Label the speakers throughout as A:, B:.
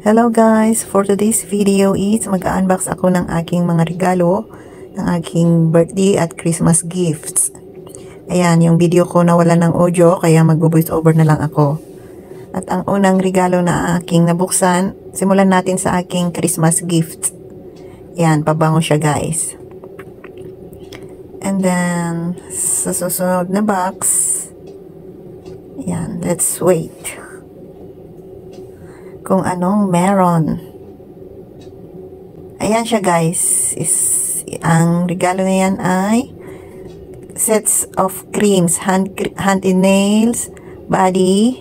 A: Hello guys! For today's video is mag-unbox ako ng aking mga regalo ng aking birthday at Christmas gifts. Ayan, yung video ko nawala ng audio kaya mag-voice over na lang ako. At ang unang regalo na aking nabuksan, simulan natin sa aking Christmas gift. Ayan, pabango siya guys. And then, sa susunod na box, ayan, let's wait kung anong meron. Ayan siya guys. Ang regalo na yan ay sets of creams. Hand and nails, body,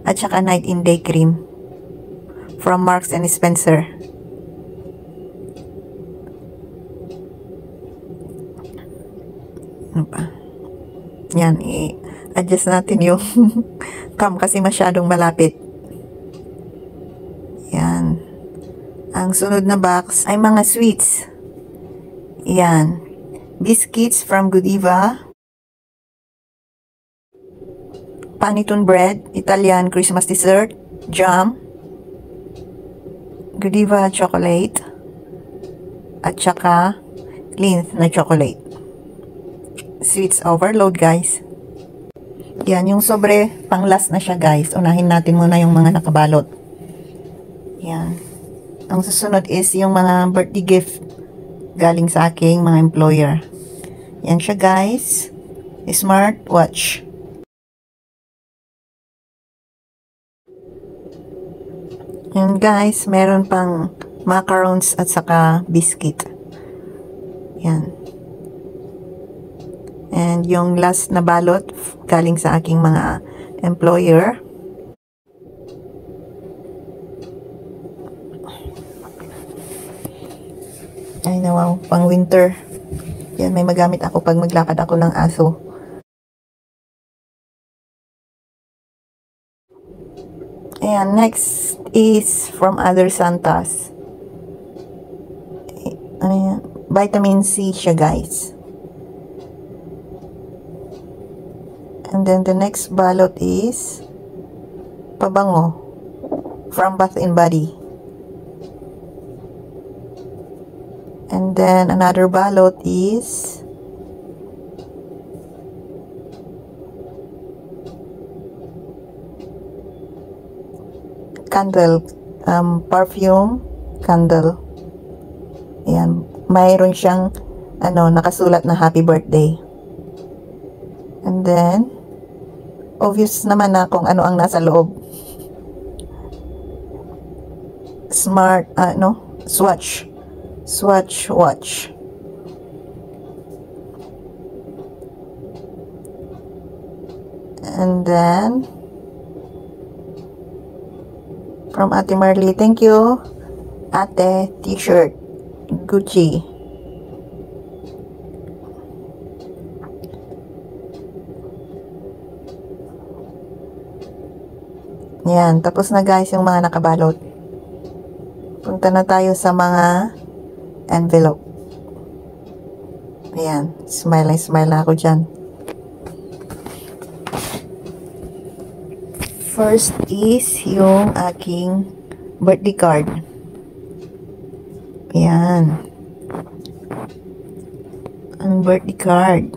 A: at saka night and day cream. From Marks and Spencer. Ano pa? Yan, i-adjust natin yung cam kasi masyadong malapit. Yan. Ang sunod na box ay mga sweets. Yan. Biscuits from Godiva. Panettone bread. Italian Christmas dessert. Jam. Godiva chocolate. At saka Lindt na chocolate. Sweets overload guys. Yan. Yung sobre pang last na siya guys. Unahin natin muna yung mga nakabalot. Yan. Ang susunod is yung mga birthday gift galing sa aking mga employer. Yan siya guys. Smartwatch. Yan guys. Meron pang macarons at saka biscuit. Yan. And yung last na balot galing sa aking mga employer. Ay na wow, pang winter. Yan, may magamit ako pag maglakad ako ng aso. Ayan, next is from Other Santas. Ano yan? Vitamin C siya guys. And then the next balot is pabango from Bath and Body. And then another balot is candle, perfume candle. Ayan, mayroon siyang nakasulat na happy birthday. And then obvious naman na kung ano ang nasa loob. Swatch watch. And then from Ate Marley, thank you Ate, t-shirt Gucci. Yan, tapos na guys yung mga nakabalot. Punta na tayo sa mga envelope. Ayan. Smile na ako dyan. First is yung aking birthday card. Ayan. Ang birthday card.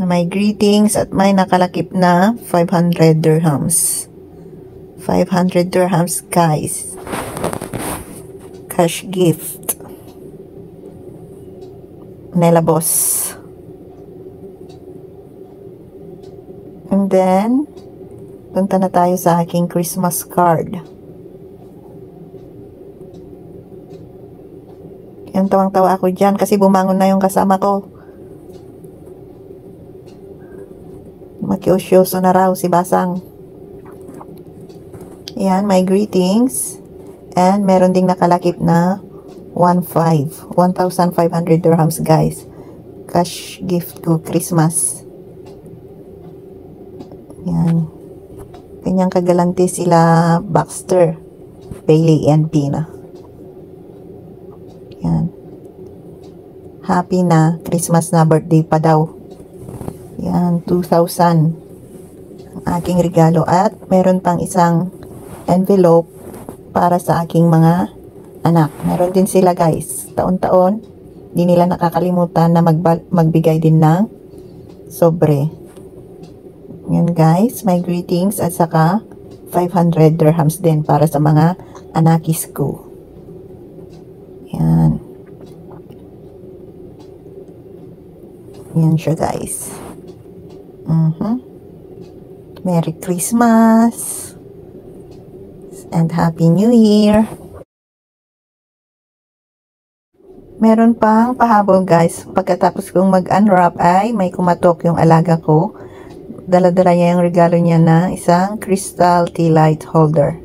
A: Na may greetings at may nakalakip na 500 dirhams. 500 dirhams guys. Cash gift. Nela Boss. And then punta na tayo sa aking Christmas card. Yan, tawang-tawa ako dyan kasi bumangon na yung kasama ko. Makiusyoso na raw si Basang. Yan, my greetings. And meron ding nakalakip na 1,500 dirhams guys. Cash gift ko Christmas. Yan. Kanyang kagalante sila Baxter, Bailey, and Pina. Yan. Happy na Christmas na, birthday pa daw. Yan, 2,000 ang aking regalo. At meron pang isang envelope para sa aking mga anak. Meron din sila guys. Taon-taon, di nila nakakalimutan na magbigay din ng sobre. Yan guys, my greetings at saka 500 dirhams din para sa mga anakis ko. Yan. Yan siya guys. Merry Christmas and Happy New Year. Meron pang pahabol guys. Pagkatapos kong mag-unwrap ay may kumatok yung alaga ko. Dala-dala niya yung regalo niya na isang crystal tea light holder.